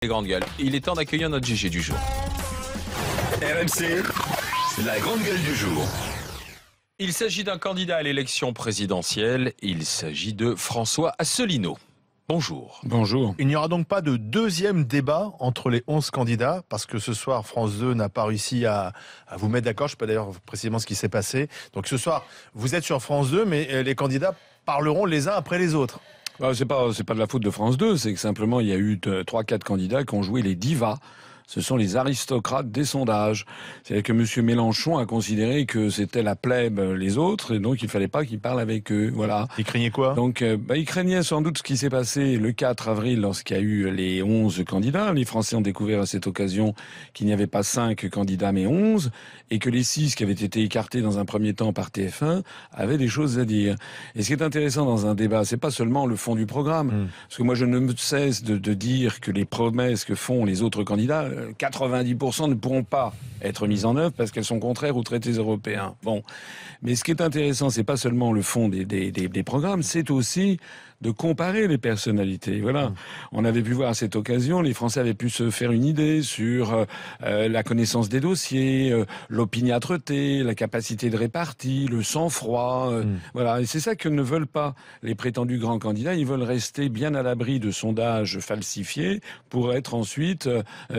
Les grandes gueules. Il est temps d'accueillir notre GG du jour. RMC, la grande gueule du jour. Il s'agit d'un candidat à l'élection présidentielle. Il s'agit de François Asselineau. Bonjour. Bonjour. Il n'y aura donc pas de deuxième débat entre les 11 candidats, parce que ce soir, France 2 n'a pas réussi à vous mettre d'accord. Je ne sais pas d'ailleurs précisément ce qui s'est passé. Donc ce soir, vous êtes sur France 2, mais les candidats parleront les uns après les autres. C'est pas de la faute de France 2, c'est que simplement il y a eu 3-4 candidats qui ont joué les divas. Ce sont les aristocrates des sondages. C'est-à-dire que M. Mélenchon a considéré que c'était la plèbe les autres, et donc il fallait pas qu'il parle avec eux. Voilà. Il craignait quoi ? Donc, il craignait sans doute ce qui s'est passé le 4 avril lorsqu'il y a eu les 11 candidats. Les Français ont découvert à cette occasion qu'il n'y avait pas 5 candidats mais 11, et que les 6 qui avaient été écartés dans un premier temps par TF1 avaient des choses à dire. Et ce qui est intéressant dans un débat, c'est pas seulement le fond du programme. Parce que moi, je ne me cesse de dire que les promesses que font les autres candidats, 90% ne pourront pas être mises en œuvre parce qu'elles sont contraires aux traités européens. Bon. Mais ce qui est intéressant, c'est pas seulement le fond des programmes, c'est aussi de comparer les personnalités. Voilà. On avait pu voir à cette occasion, les Français avaient pu se faire une idée sur la connaissance des dossiers, l'opiniâtreté, la capacité de répartie, le sang-froid. Voilà. Et c'est ça que ne veulent pas les prétendus grands candidats. Ils veulent rester bien à l'abri de sondages falsifiés pour être ensuite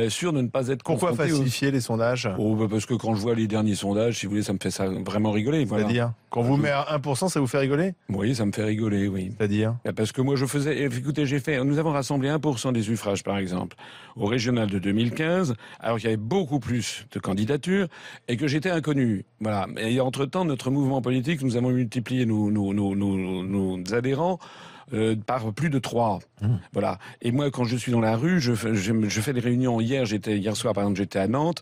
sûrs de ne pas être confrontés. Pourquoi falsifier les sondages ? Parce que quand je vois les derniers sondages, si vous voulez, ça me fait ça vraiment rigoler. Voilà. C'est-à-dire ? Quand vous met à 1%, ça vous fait rigoler ? Oui, ça me fait rigoler, oui. C'est-à-dire ? Parce que moi, écoutez, nous avons rassemblé 1% des suffrages, par exemple, au régional de 2015, alors qu'il y avait beaucoup plus de candidatures et que j'étais inconnu. Voilà. Et entre-temps, notre mouvement politique, nous avons multiplié nos adhérents par plus de 3. Voilà. Et moi, quand je suis dans la rue, je fais des réunions. Hier soir, par exemple, j'étais à Nantes,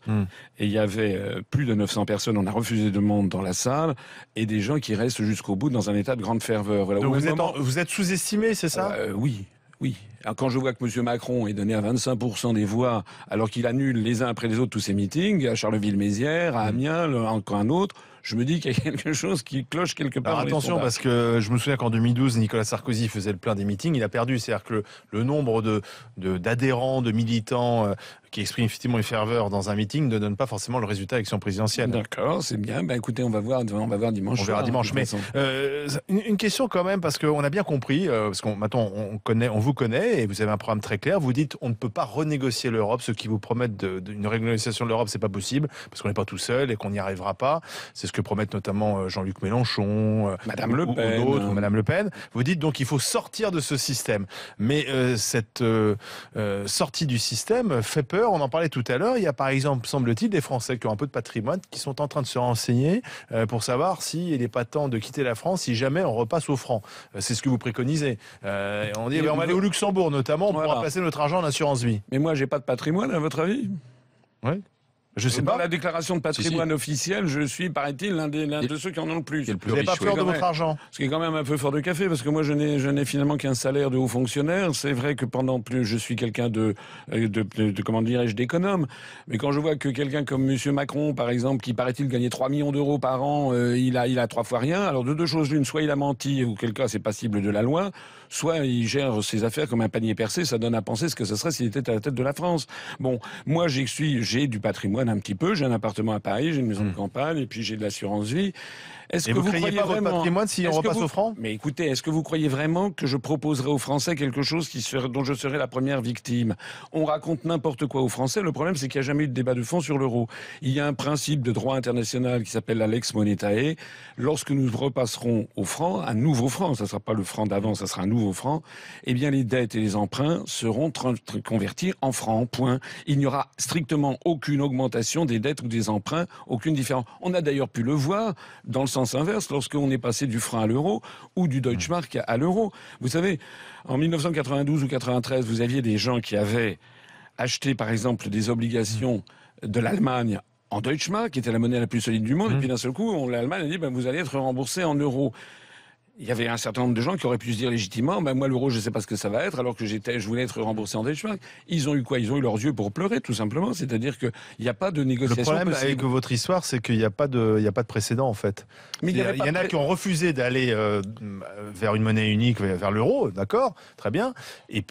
et il y avait plus de 900 personnes. On a refusé de monde dans la salle, et des gens qui restent jusqu'au bout dans un état de grande ferveur. Voilà. Donc vous êtes sous-estimé, c'est ça ? Oui. Oui. Alors, quand je vois que M. Macron est donné à 25% des voix, alors qu'il annule les uns après les autres tous ses meetings, à Charleville-Mézières, à Amiens, encore un autre, je me dis qu'il y a quelque chose qui cloche quelque part. Alors attention, parce que je me souviens qu'en 2012, Nicolas Sarkozy faisait le plein des meetings, il a perdu. C'est-à-dire que le nombre d'adhérents, de militants qui expriment effectivement une ferveur dans un meeting ne donne pas forcément le résultat à l'élection présidentielle. D'accord, c'est bien. Ben écoutez, on va voir dimanche. On verra dimanche. Mais une question quand même, parce qu'on a bien compris, parce qu'on maintenant on vous connaît et vous avez un programme très clair. Vous dites on ne peut pas renégocier l'Europe. Ceux qui vous promettent une renégociation de l'Europe, c'est pas possible parce qu'on n'est pas tout seul et qu'on n'y arrivera pas. C'est ce que promettent notamment Jean-Luc Mélenchon, Madame Le Pen, ou d'autres, Madame Le Pen. Vous dites donc il faut sortir de ce système. Mais cette sortie du système fait peur. On en parlait tout à l'heure. Il y a par exemple, semble-t-il, des Français qui ont un peu de patrimoine qui sont en train de se renseigner pour savoir s'il n'est pas temps de quitter la France si jamais on repasse au franc. C'est ce que vous préconisez. On dit on va aller au Luxembourg notamment, on pourra placer notre argent en assurance vie. Mais moi, j'ai pas de patrimoine, à votre avis ? Oui. Je sais pas. Dans pas. la déclaration de patrimoine officielle, je suis, paraît-il, l'un de ceux qui en ont le plus. Vous n'avez pas peur de votre argent ? Ce qui est quand même un peu fort de café, parce que moi, je n'ai finalement qu'un salaire de haut fonctionnaire. C'est vrai que pendant plus, je suis quelqu'un de comment dirais-je, d'économe. Mais quand je vois que quelqu'un comme M. Macron, par exemple, qui paraît-il gagnait 3 millions d'euros par an, il a 3 fois rien. Alors de deux choses l'une, soit il a menti, ou quel cas c'est passible de la loi, soit il gère ses affaires comme un panier percé. Ça donne à penser ce que ce serait s'il était à la tête de la France. Bon, moi j'ai du patrimoine un petit peu. J'ai un appartement à Paris, j'ai une maison de campagne, et puis j'ai de l'assurance vie. Et vous craignez pas votre patrimoine si on repasse au franc ? Mais écoutez, est-ce que vous croyez vraiment que je proposerai aux Français quelque chose dont je serai la première victime ? On raconte n'importe quoi aux Français. Le problème, c'est qu'il n'y a jamais eu de débat de fond sur l'euro. Il y a un principe de droit international qui s'appelle la lex monetae. Lorsque nous repasserons au franc, un nouveau franc, ça ne sera pas le franc d'avant, ça sera un nouveau franc, eh bien les dettes et les emprunts seront convertis en francs, point. Il n'y aura strictement aucune augmentation des dettes ou des emprunts, aucune différence. On a d'ailleurs pu le voir dans le sens inverse, lorsqu'on est passé du franc à l'euro ou du Deutschmark à l'euro. Vous savez, en 1992 ou 93, vous aviez des gens qui avaient acheté, par exemple, des obligations de l'Allemagne en Deutschmark, qui était la monnaie la plus solide du monde, et puis d'un seul coup, l'Allemagne a dit vous allez être remboursé en euros. il y avait un certain nombre de gens qui auraient pu se dire légitimement, ben moi l'euro je ne sais pas ce que ça va être, alors que je voulais être remboursé en Deutschmark. Ils ont eu quoi? Ils ont eu leurs yeux pour pleurer, tout simplement. C'est-à-dire qu'il n'y a pas de négociation. Le problème possible. avec votre histoire, c'est qu'il n'y a pas de précédent en fait. Mais Il y en a qui ont refusé d'aller vers une monnaie unique, vers l'euro, d'accord, très bien.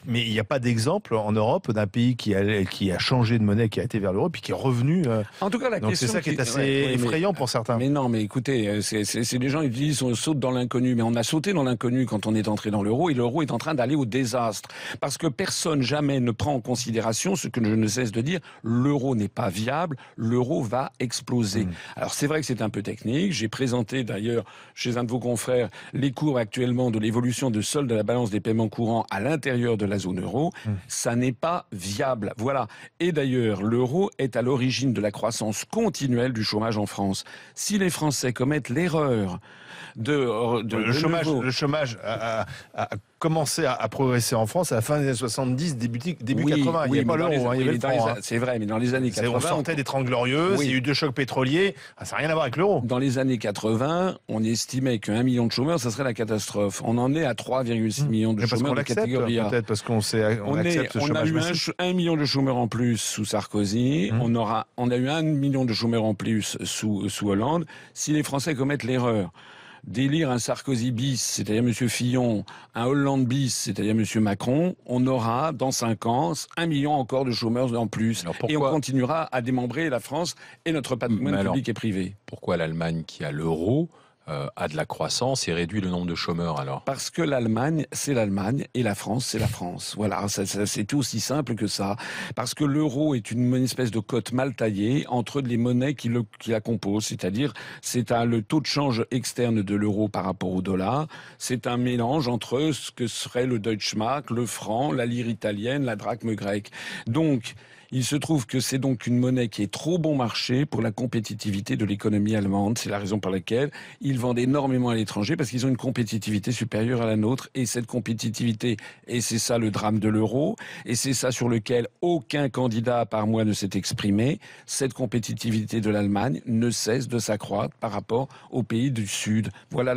Mais il n'y a pas d'exemple en Europe d'un pays qui a changé de monnaie, qui a été vers l'euro, puis qui est revenu. En tout cas, la donc question c'est ça qui est assez effrayant pour certains. Mais non, mais écoutez, c'est des gens qui disent on saute dans l'inconnu, mais on a sauté dans l'inconnu quand on est entré dans l'euro, et l'euro est en train d'aller au désastre. Parce que personne jamais ne prend en considération ce que je ne cesse de dire, l'euro n'est pas viable, l'euro va exploser. Alors c'est vrai que c'est un peu technique, j'ai présenté d'ailleurs chez un de vos confrères les cours actuellement de l'évolution de solde de la balance des paiements courants à l'intérieur de la zone euro, ça n'est pas viable. Voilà. Et d'ailleurs, l'euro est à l'origine de la croissance continuelle du chômage en France. Si les Français commettent l'erreur le chômage a commencé à progresser en France à la fin des années 70, début 80. Il n'y avait pas l'euro, il y avait le franc. C'est vrai, mais dans les années 80... On sortait des 30 glorieuses, il y a eu 2 chocs pétroliers, ça n'a rien à voir avec l'euro. Dans les années 80, on estimait qu'1 million de chômeurs, ça serait la catastrophe. On en est à 3,6 millions de chômeurs de catégorie A. Peut-être parce qu'on accepte ce chômage massif. On a eu 1 million de chômeurs en plus sous Sarkozy, on a eu 1 million de chômeurs en plus sous Hollande. Si les Français commettent l'erreur d'élire un Sarkozy bis, c'est-à-dire M. Fillon, un Hollande bis, c'est-à-dire M. Macron, on aura, dans 5 ans, 1 million encore de chômeurs en plus. Et on continuera à démembrer la France et notre patrimoine public et privé. Pourquoi l'Allemagne, qui a l'euro, a de la croissance et réduit le nombre de chômeurs alors? Parce que l'Allemagne, c'est l'Allemagne et la France, c'est la France. Voilà, c'est tout aussi simple que ça. Parce que l'euro est une espèce de cote mal taillée entre les monnaies qui la composent. C'est-à-dire, le taux de change externe de l'euro par rapport au dollar. C'est un mélange entre ce que serait le Deutschmark, le franc, la lire italienne, la drachme grecque. Donc, il se trouve que c'est donc une monnaie qui est trop bon marché pour la compétitivité de l'économie allemande. C'est la raison pour laquelle ils vendent énormément à l'étranger, parce qu'ils ont une compétitivité supérieure à la nôtre. Et cette compétitivité, et c'est ça le drame de l'euro, et c'est ça sur lequel aucun candidat à part moi ne s'est exprimé, cette compétitivité de l'Allemagne ne cesse de s'accroître par rapport aux pays du Sud. Voilà.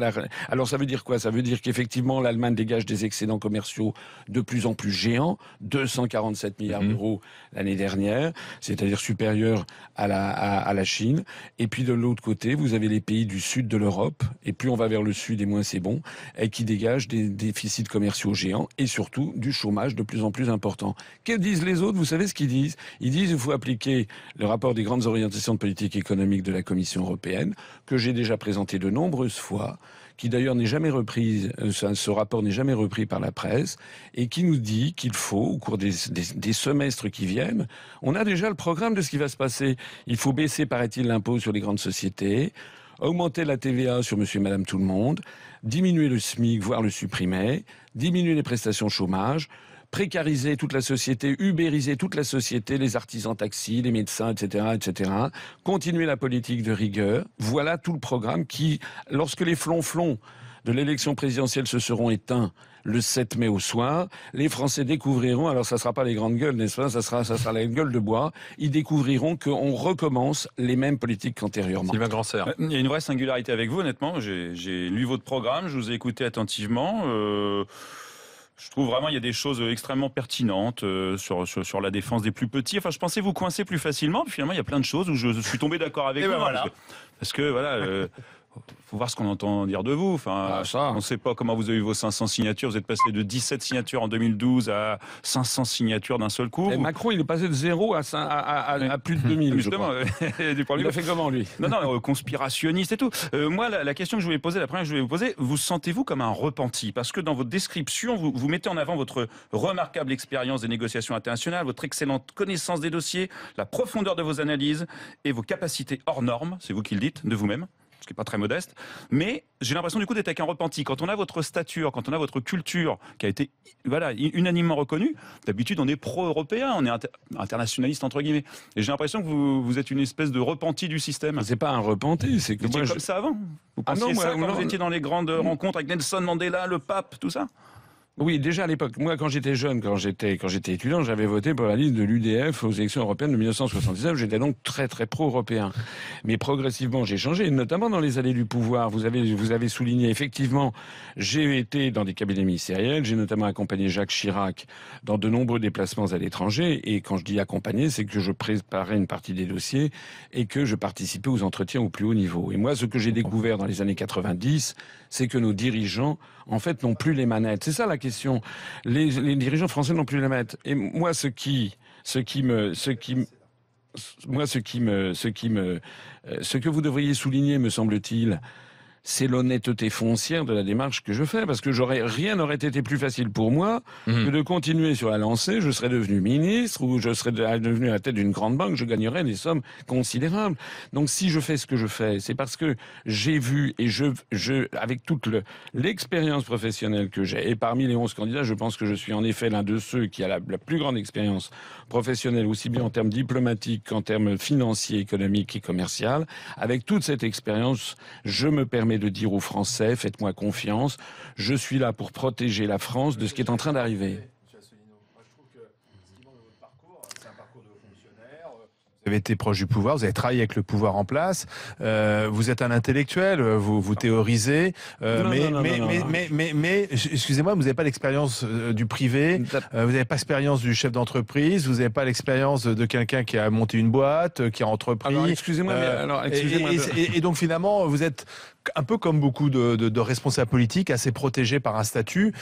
Alors ça veut dire quoi? Ça veut dire qu'effectivement l'Allemagne dégage des excédents commerciaux de plus en plus géants, 247 milliards d'euros l'année dernière, c'est-à-dire supérieur à la Chine. Et puis de l'autre côté, vous avez les pays du sud de l'Europe, et plus on va vers le sud et moins c'est bon, et qui dégagent des déficits commerciaux géants et surtout du chômage de plus en plus important. Que disent les autres? Vous savez ce qu'ils disent? Ils disent qu'il faut appliquer le rapport des grandes orientations de politique économique de la Commission européenne, que j'ai déjà présenté de nombreuses fois, qui d'ailleurs n'est jamais reprise, ce rapport n'est jamais repris par la presse, et qui nous dit qu'il faut, au cours des semestres qui viennent, on a déjà le programme de ce qui va se passer. Il faut baisser, paraît-il, l'impôt sur les grandes sociétés, augmenter la TVA sur monsieur et madame tout le monde, diminuer le SMIC, voire le supprimer, diminuer les prestations chômage, précariser toute la société, ubériser toute la société, les artisans taxis, les médecins, etc., continuer la politique de rigueur. Voilà tout le programme qui, lorsque les flonflons de l'élection présidentielle se seront éteints le 7 mai au soir, les Français découvriront, alors ça ne sera pas les grandes gueules, n'est-ce pas, ça sera la gueule de bois, ils découvriront qu'on recommence les mêmes politiques qu'antérieurement. Sylvain Grandserre. Il y a une vraie singularité avec vous, honnêtement. J'ai lu votre programme, je vous ai écouté attentivement. Je trouve vraiment il y a des choses extrêmement pertinentes sur la défense des plus petits. Enfin, je pensais vous coincer plus facilement. Puis finalement, il y a plein de choses où je suis tombé d'accord avec vous. Ben voilà. Parce que voilà, faut voir ce qu'on entend dire de vous. Enfin, on ne sait pas comment vous avez eu vos 500 signatures. Vous êtes passé de 17 signatures en 2012 à 500 signatures d'un seul coup. Et Macron, il est passé de 0 à plus de 2000. Justement, il a fait comment, lui? Non, conspirationniste et tout. Moi, la question que je voulais poser, la première que je voulais vous poser, vous sentez-vous comme un repenti? Parce que dans votre description, vous mettez en avant votre remarquable expérience des négociations internationales, votre excellente connaissance des dossiers, la profondeur de vos analyses et vos capacités hors normes, c'est vous qui le dites, de vous-même. Ce qui n'est pas très modeste, mais j'ai l'impression du coup d'être avec un repenti. Quand on a votre stature, quand on a votre culture qui a été unanimement reconnue, d'habitude on est pro-européen, on est internationaliste entre guillemets. Et j'ai l'impression que vous êtes une espèce de repenti du système. C'est pas un repenti, c'est que vous étiez comme ça avant. Vous pensiez ça quand vous étiez dans les grandes rencontres avec Nelson Mandela, le pape, tout ça? Oui, déjà à l'époque. Moi, quand j'étais jeune, quand j'étais étudiant, j'avais voté pour la liste de l'UDF aux élections européennes de 1979. J'étais donc très, très pro-européen. Mais progressivement, j'ai changé, notamment dans les allées du pouvoir. Vous avez souligné, effectivement, j'ai été dans des cabinets ministériels. J'ai notamment accompagné Jacques Chirac dans de nombreux déplacements à l'étranger. Et quand je dis accompagner, c'est que je préparais une partie des dossiers et que je participais aux entretiens au plus haut niveau. Et moi, ce que j'ai découvert dans les années 90, c'est que nos dirigeants, en fait, n'ont plus les manettes. C'est ça la question. Les dirigeants français n'ont plus les manettes. Et moi, ce que vous devriez souligner, me semble-t-il, c'est l'honnêteté foncière de la démarche que je fais, parce que rien n'aurait été plus facile pour moi que de continuer sur la lancée. Je serais devenu ministre ou je serais devenu à la tête d'une grande banque, je gagnerais des sommes considérables. Donc si je fais ce que je fais, c'est parce que j'ai vu et avec toute l'expérience professionnelle que j'ai, et parmi les 11 candidats, je pense que je suis en effet l'un de ceux qui a la plus grande expérience professionnelle, aussi bien en termes diplomatiques qu'en termes financiers, économiques et commerciaux. Avec toute cette expérience, je me permets de dire aux Français, faites-moi confiance, je suis là pour protéger la France de ce qui est en train d'arriver. Monsieur Asselineau, moi je trouve que ce qui manque de votre parcours, c'est un parcours de fonctionnaire. Vous avez été proche du pouvoir, vous avez travaillé avec le pouvoir en place, vous êtes un intellectuel, vous théorisez, mais excusez-moi, vous n'avez pas l'expérience du privé, vous n'avez pas l'expérience du chef d'entreprise, vous n'avez pas l'expérience de quelqu'un qui a monté une boîte, qui a entrepris. Alors, excusez-moi, et donc finalement, vous êtes un peu comme beaucoup de responsables politiques, assez protégés par un statut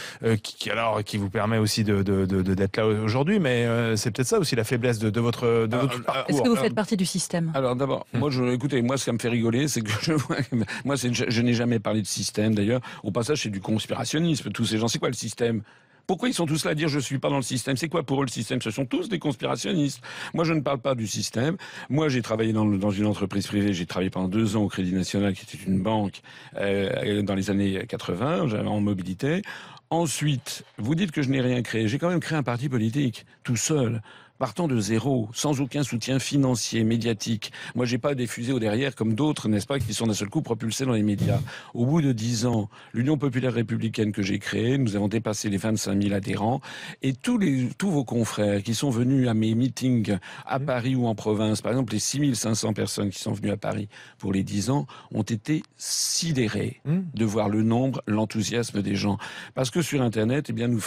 qui vous permet aussi d'être là aujourd'hui, mais c'est peut-être ça aussi la faiblesse de votre parcours. Est-ce que vous faites partie du système? Alors d'abord, écoutez, moi ce qui me fait rigoler, c'est que je n'ai jamais parlé de système d'ailleurs. Au passage, c'est du conspirationnisme. Tous ces gens, c'est quoi le système? Pourquoi ils sont tous là à dire je suis pas dans le système? C'est quoi pour eux le système? Ce sont tous des conspirationnistes. Moi, je ne parle pas du système. Moi, j'ai travaillé dans une entreprise privée. J'ai travaillé pendant 2 ans au Crédit National, qui était une banque dans les années 80, en mobilité. Ensuite, vous dites que je n'ai rien créé. J'ai quand même créé un parti politique, tout seul. Partant de zéro, sans aucun soutien financier, médiatique. Moi, j'ai pas des fusées au derrière comme d'autres, n'est-ce pas, qui sont d'un seul coup propulsés dans les médias. Au bout de 10 ans, l'Union populaire républicaine que j'ai créée, nous avons dépassé les 25 000 adhérents. Et tous vos confrères qui sont venus à mes meetings à Paris ou en province, par exemple les 6 500 personnes qui sont venues à Paris pour les 10 ans, ont été sidérés de voir le nombre, l'enthousiasme des gens. Parce que sur Internet, eh bien, nous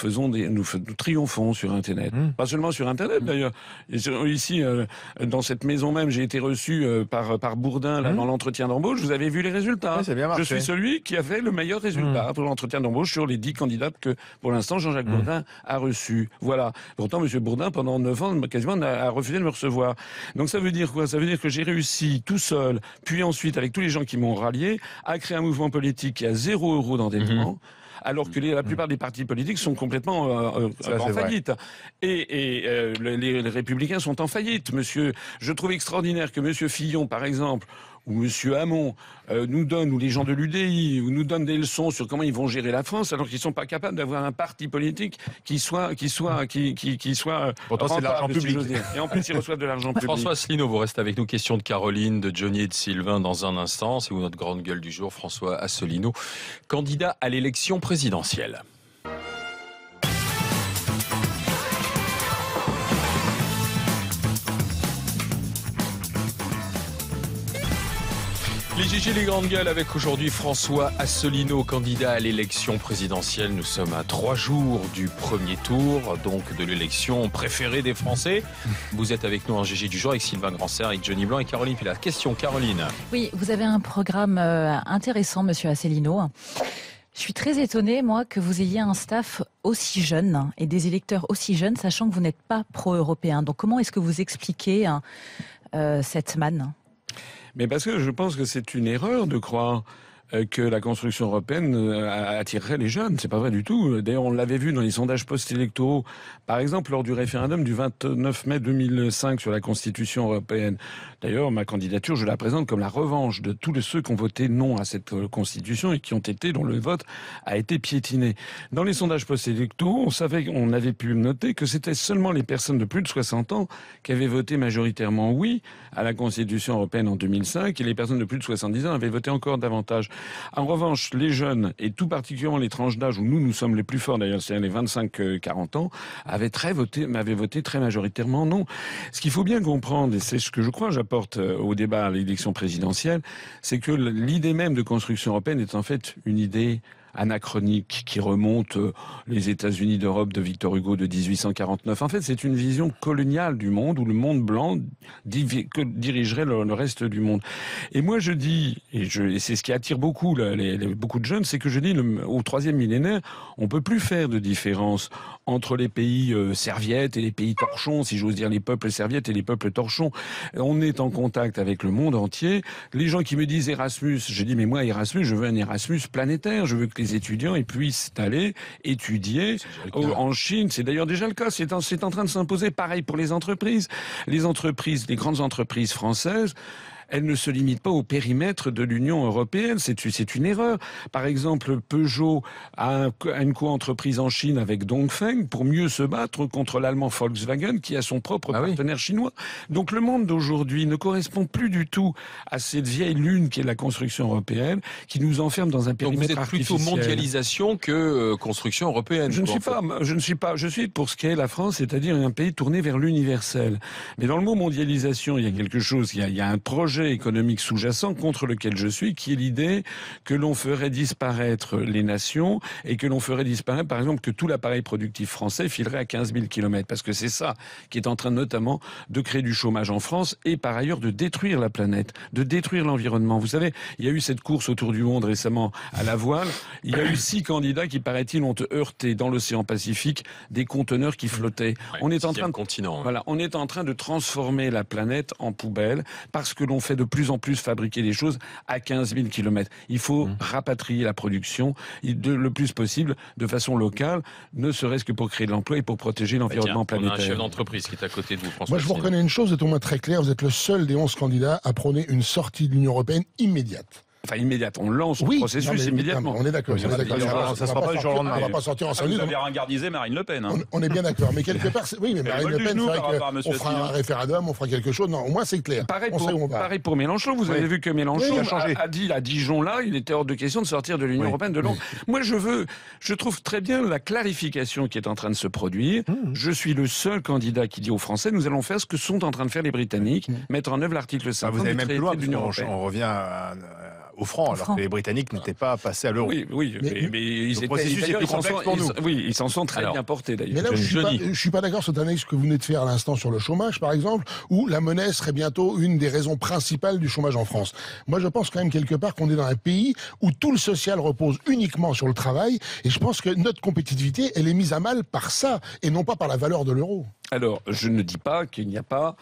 triomphons sur Internet. Pas seulement sur Internet, d'ailleurs. Ici, dans cette maison même, j'ai été reçu par Bourdin dans l'entretien d'embauche. Vous avez vu les résultats. Oui, bien marché. Je suis celui qui a fait le meilleur résultat pour l'entretien d'embauche sur les 10 candidats que, pour l'instant, Jean-Jacques Bourdin a reçus. Voilà. Pourtant, M. Bourdin, pendant 9 ans, quasiment, a refusé de me recevoir. Donc ça veut dire quoi? Ça veut dire que j'ai réussi tout seul, puis ensuite, avec tous les gens qui m'ont rallié, à créer un mouvement politique qui a 0 € d'endettement. Alors que la plupart des partis politiques sont complètement en faillite. Et les Républicains sont en faillite. Je trouve extraordinaire que M. Fillon, par exemple, ou M. Hamon ou les gens de l'UDI, nous donnent des leçons sur comment ils vont gérer la France, alors qu'ils ne sont pas capables d'avoir un parti politique qui soit Pourtant, c'est de l'argent public. Et en plus, ils reçoivent de l'argent public. François Asselineau, vous restez avec nous. Question de Caroline, de Johnny et de Sylvain dans un instant. C'est vous notre grande gueule du jour, François Asselineau, candidat à l'élection présidentielle. Les Gigi, les grandes gueules, avec aujourd'hui François Asselineau, candidat à l'élection présidentielle. Nous sommes à 3 jours du premier tour, donc de l'élection préférée des Français. Vous êtes avec nous en Gigi du jour avec Sylvain Grandserre, avec Johnny Blanc et Caroline Pilat. Question, Caroline. Oui, vous avez un programme intéressant, monsieur Asselineau. Je suis très étonnée, moi, que vous ayez un staff aussi jeune et des électeurs aussi jeunes, sachant que vous n'êtes pas pro-européen. Donc comment est-ce que vous expliquez cette manne ? Mais parce que je pense que c'est une erreur de croire que la construction européenne attirerait les jeunes. C'est pas vrai du tout. D'ailleurs, on l'avait vu dans les sondages post-électoraux. Par exemple, lors du référendum du 29 mai 2005 sur la Constitution européenne. D'ailleurs, ma candidature, je la présente comme la revanche de tous ceux qui ont voté non à cette Constitution et dont le vote a été piétiné. Dans les sondages post-électoraux, on avait pu noter que c'était seulement les personnes de plus de 60 ans qui avaient voté majoritairement oui à la Constitution européenne en 2005 et les personnes de plus de 70 ans avaient voté encore davantage. En revanche, les jeunes, et tout particulièrement les tranches d'âge où nous sommes les plus forts, d'ailleurs, c'est les 25-40 ans, m'avaient voté très majoritairement non. Ce qu'il faut bien comprendre, et c'est ce que je crois j'apporte au débat à l'élection présidentielle, c'est que l'idée même de construction européenne est en fait une idée anachronique qui remonte les États-Unis d'Europe de Victor Hugo de 1849. En fait, c'est une vision coloniale du monde où le monde blanc dirigerait le reste du monde. Et moi, je dis, et c'est ce qui attire beaucoup beaucoup de jeunes, c'est que je dis au 3e millénaire, on peut plus faire de différence entre les pays serviettes et les pays torchons, si j'ose dire, les peuples serviettes et les peuples torchons. On est en contact avec le monde entier. Les gens qui me disent Erasmus, je dis mais moi Erasmus, je veux un Erasmus planétaire, je veux que les étudiants ils puissent aller étudier en Chine. C'est d'ailleurs déjà le cas. C'est en train de s'imposer. Pareil pour les entreprises. Les grandes entreprises françaises, elles ne se limitent pas au périmètre de l'Union européenne. C'est une erreur. Par exemple, Peugeot a une co-entreprise en Chine avec Dongfeng pour mieux se battre contre l'allemand Volkswagen qui a son propre partenaire chinois. Donc le monde d'aujourd'hui ne correspond plus du tout à cette vieille lune qui est la construction européenne, qui nous enferme dans un périmètre artificiel. Donc vous êtes plutôt mondialisation que construction européenne. Je suis pour ce qu'est la France, c'est-à-dire un pays tourné vers l'universel. Mais dans le mot mondialisation, il y a quelque chose, il y a un projet économique sous-jacent contre lequel je suis, qui est l'idée que l'on ferait disparaître les nations et que l'on ferait disparaître, par exemple, que tout l'appareil productif français filerait à 15 000 km. Parce que c'est ça qui est en train notamment de créer du chômage en France et par ailleurs de détruire la planète, de détruire l'environnement. Vous savez, il y a eu cette course autour du monde récemment à la voile. Il y a eu 6 candidats qui, paraît-il, ont heurté dans l'océan Pacifique des conteneurs qui flottaient. On est en train de transformer la planète en poubelle parce que l'on fait de plus en plus fabriquer des choses à 15 000 km. Il faut rapatrier la production le plus possible de façon locale, ne serait-ce que pour créer de l'emploi et pour protéger l'environnement planétaire. On a un chef d'entreprise qui est à côté de vous, François. Moi, je vous reconnais une chose, vous êtes au moins très clair, vous êtes le seul des 11 candidats à prôner une sortie de l'Union européenne immédiate. Enfin, immédiate. On lance le processus immédiatement. On est d'accord. Ça ne sera pas du jour au lendemain. On ne va pas sortir en 5 minutes. Vous avez ringardisé Marine Le Pen. On est bien d'accord. Mais quelque part, oui, mais Marine Le Pen, c'est vrai qu'on fera un référendum, on fera quelque chose. Non, au moins, c'est clair. Pareil pour Mélenchon. Vous avez vu que Mélenchon a dit à Dijon, là, il était hors de question de sortir de l'Union européenne de Londres. Moi, je trouve très bien la clarification qui est en train de se produire. Je suis le seul candidat qui dit aux Français, nous allons faire ce que sont en train de faire les Britanniques, mettre en œuvre l'article 5 vous allez même plus loin, de l'Union européenne. On revient au franc, alors que les Britanniques n'étaient pas passés à l'euro. Oui, mais ils s'en sont très bien portés d'ailleurs. Mais là, je suis pas d'accord sur l'analyse que vous venez de faire à l'instant sur le chômage, par exemple, où la monnaie serait bientôt une des raisons principales du chômage en France. Moi, je pense quand même quelque part qu'on est dans un pays où tout le social repose uniquement sur le travail, et je pense que notre compétitivité, elle est mise à mal par ça, et non pas par la valeur de l'euro. Alors, je ne dis pas qu'il n'y a pas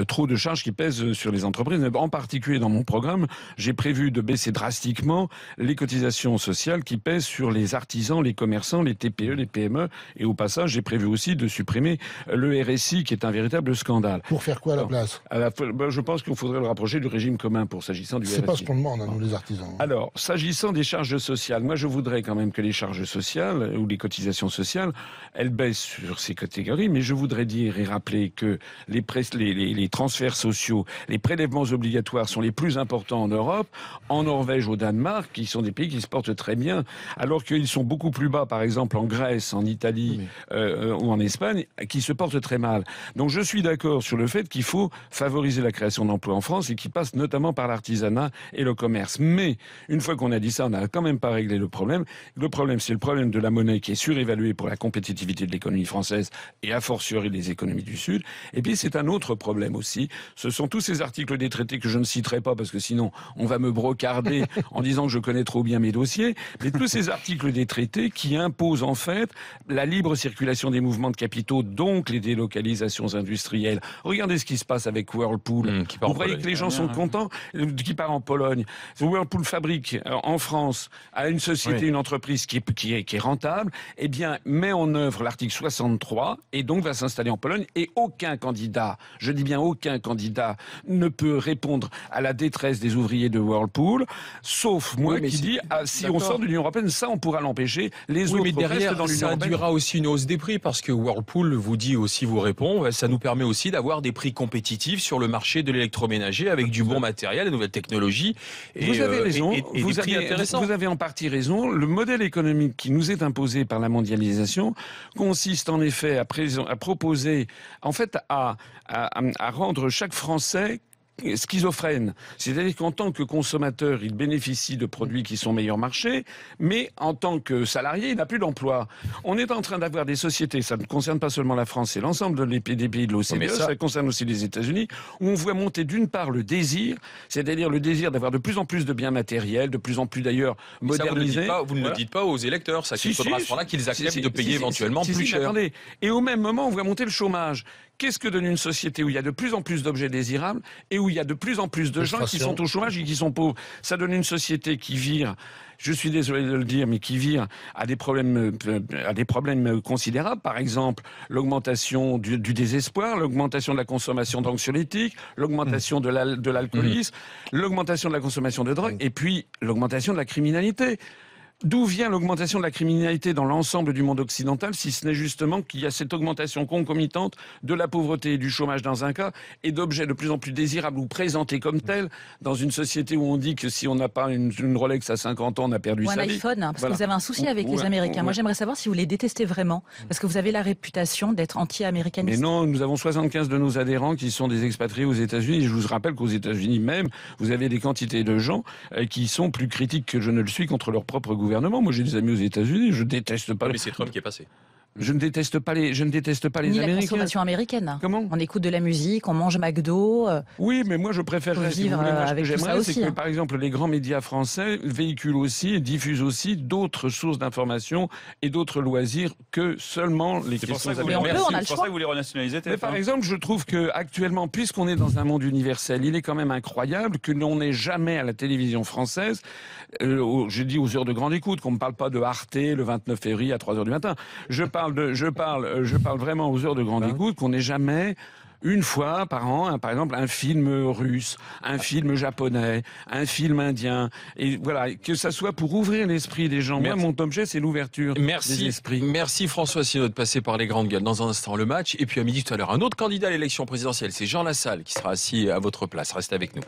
trop de charges qui pèsent sur les entreprises. En particulier, dans mon programme, j'ai prévu de baisser drastiquement les cotisations sociales qui pèsent sur les artisans, les commerçants, les TPE, les PME. Et au passage, j'ai prévu aussi de supprimer le RSI, qui est un véritable scandale. Pour faire quoi à la place ? Je pense qu'il faudrait le rapprocher du régime commun pour s'agissant du RSI. C'est pas ce qu'on demande, nous, les artisans. Alors, s'agissant des charges sociales, moi, je voudrais quand même que les charges sociales ou les cotisations sociales, elles baissent sur ces catégories, mais je voudrais dire et rappeler que les transferts sociaux, les prélèvements obligatoires sont les plus importants en Europe, en Norvège, au Danemark, qui sont des pays qui se portent très bien, alors qu'ils sont beaucoup plus bas, par exemple en Grèce, en Italie ou en Espagne, qui se portent très mal. Donc je suis d'accord sur le fait qu'il faut favoriser la création d'emplois en France et qui passe notamment par l'artisanat et le commerce. Mais une fois qu'on a dit ça, on n'a quand même pas réglé le problème. Le problème, c'est le problème de la monnaie qui est surévaluée pour la compétitivité de l'économie française et a fortiori des économies du Sud. Et puis c'est un autre problème aussi. Ce sont tous ces articles des traités que je ne citerai pas parce que sinon on va me brocarder en disant que je connais trop bien mes dossiers. Mais tous ces articles des traités qui imposent en fait la libre circulation des mouvements de capitaux, donc les délocalisations industrielles. Regardez ce qui se passe avec Whirlpool. Vous voyez que les gens sont contents, qui part en Pologne. Whirlpool fabrique en France à une société, une entreprise qui est rentable, eh bien met en œuvre l'article 63 et donc va s'installer en Pologne, et aucun candidat, je dis bien aucun candidat, ne peut répondre à la détresse des ouvriers de Whirlpool, sauf moi Oui, mais qui dis, si on d'accord. sort de l'Union européenne, ça on pourra l'empêcher. Les Oui, mais autres restent derrière, dans l'Union ça européenne. induira aussi une hausse des prix parce que Whirlpool vous dit aussi, vous répond, ça nous permet aussi d'avoir des prix compétitifs sur le marché de l'électroménager avec du bon matériel, des nouvelles technologies. Vous avez raison, et vous, des prix avez, intéressants. vous avez en partie raison. Le modèle économique qui nous est imposé par la mondialisation consiste en effet à proposer, en fait, à rendre chaque Français schizophrène. C'est-à-dire qu'en tant que consommateur, il bénéficie de produits qui sont meilleurs marché, mais en tant que salarié, il n'a plus d'emploi. On est en train d'avoir des sociétés, ça ne concerne pas seulement la France, c'est l'ensemble des pays de l'OCDE, Mais ça concerne aussi les États-Unis, où on voit monter d'une part le désir, c'est-à-dire le désir d'avoir de plus en plus de biens matériels, de plus en plus d'ailleurs Mais ça, modernisés. vous ne le dites pas aux électeurs, ça qu'il Si, faudra à si, ce moment-là qu'ils acceptent si, de payer si, éventuellement si, plus si, cher. attendez. Et au même moment, on voit monter le chômage. Qu'est-ce que donne une société où il y a de plus en plus d'objets désirables et où il y a de plus en plus de gens qui Frustration. sont au chômage et qui sont pauvres? Ça donne une société qui vire, je suis désolé de le dire, mais qui vire à des problèmes considérables. Par exemple, l'augmentation du désespoir, l'augmentation de la consommation d'anxiolytiques, l'augmentation de l'alcoolisme, l'augmentation de la consommation de drogue et puis l'augmentation de la criminalité. D'où vient l'augmentation de la criminalité dans l'ensemble du monde occidental, si ce n'est justement qu'il y a cette augmentation concomitante de la pauvreté et du chômage dans un cas, et d'objets de plus en plus désirables ou présentés comme tels, dans une société où on dit que si on n'a pas une Rolex à 50 ans, on a perdu Ou un sa vie. iPhone, parce Voilà. que vous avez un souci avec Ou les un- Américains. ou Moi, un- j'aimerais savoir si vous les détestez vraiment, parce que vous avez la réputation d'être Mais anti-américaniste. non, nous avons 75 de nos adhérents qui sont des expatriés aux États-Unis. Je vous rappelle qu'aux États-Unis même, vous avez des quantités de gens qui sont plus critiques que je ne le suis contre leur propre gouvernement. Moi, j'ai des amis aux États-Unis. Je déteste pas. Mais c'est Trump qui est passé. Je ne déteste pas les Ni la Américains. consommation américaine. Comment? On écoute de la musique, on mange McDo. Oui, mais moi je préférerais, Faut si vous vivre, voulez, moi, ce que avec tout ça j'aimerais, c'est aussi, que hein. par exemple les grands médias français véhiculent aussi et diffusent aussi d'autres sources d'information et d'autres loisirs que seulement les C'est pour ça questions que vous Mais on voulez peut, on a le c'est pour choix. ça que vous voulez renationaliser Mais TF1. par exemple, je trouve que actuellement, puisqu'on est dans un monde universel, il est quand même incroyable que l'on n'ait jamais à la télévision française, je dis aux heures de grande écoute, qu'on ne parle pas de Arte le 29 février à 3 heures du matin. Je parle vraiment aux heures de grande écoute, qu'on n'ait jamais une fois par an, par exemple, un film russe, un film japonais, un film indien, et voilà, que ça soit pour ouvrir l'esprit des gens. Merci. Moi, mon objet, c'est l'ouverture des Merci, esprits. merci François Asselineau de passer par les grandes gueules. Dans un instant, le match. Et puis à midi tout à l'heure, un autre candidat à l'élection présidentielle, c'est Jean Lassalle qui sera assis à votre place. Restez avec nous.